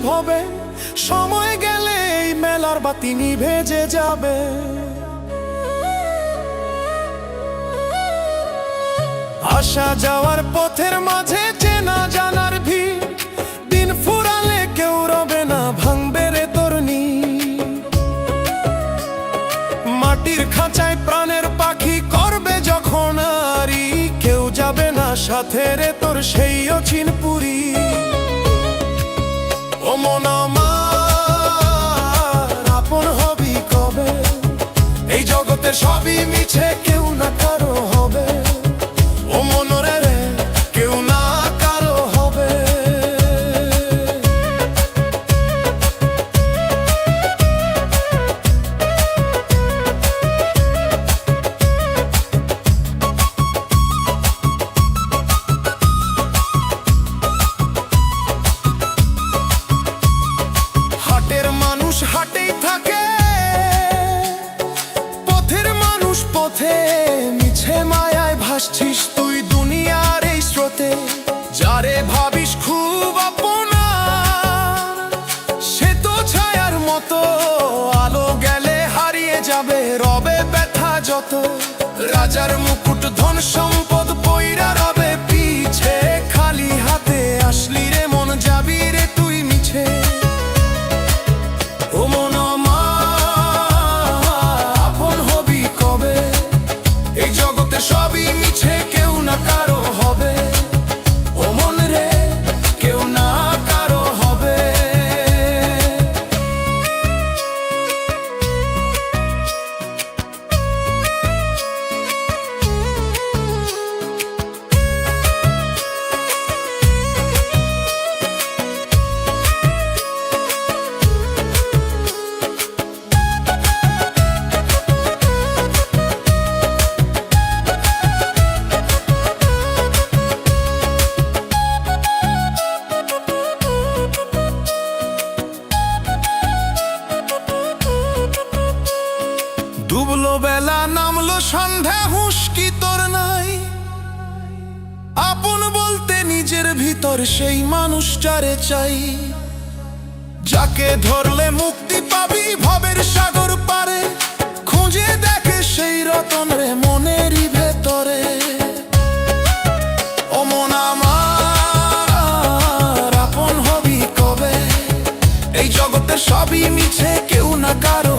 ভবে, সময় গেলে এই মেলার বাতি নিভে যে যাবে। আসা যাওয়ার পথের মাঝে চেনা জানার ভিড়, দিন ফুরালে কেউ রবে না, ভাঙবে রে তোর নীড়। মাটির খাঁচায় প্রাণের পাখি করবে যখন আরি, কেউ যাবে না সাথে রে তোর সেই অচিন পুরী। ও মন আমার আপন হবি কবে, এই জগতে সবই মিছে, কেউ না কারো হবে। ও মনরে রে কেউ না কারো হবে। হাটের মানুষ হাটেই থাকে, পথের মানুষ পথে, মিছে মায়ায় ভাসছিস তুই দুনিয়ার এই স্রোতে। যারে ভাবিস খুব আপনার, সে তো ছায়ার মতো, আলো গেলে হারিয়ে যাবে, রবে ব্যথা যত। রাজার মুকুট ধন সম্পদ পইরা রবে পিছে, খালি হাতে আসলি রে মন যাবি রে তুই মিছে। ও মন আমার আপন হবি কবে, এই জগতে সবই মিছে, কেউ না কারো হবে। ও মন রে কেউ না কারো হবে। ডুবলো বেলা নামলো সন্ধ্যা, হুঁশ কি তোর নাই? আপন বলতে নিজের ভিতর সেই মানুষটারে চাই, যাকে ধরলে মুক্তি পাবি ভবের সাগর পারে। খুঁজে দেখে সেই রতন রে মনেরই ভেতরে। ও মন আমার আপন হবি কবে, এই জগতে সবই মিছে, কেউ না কারো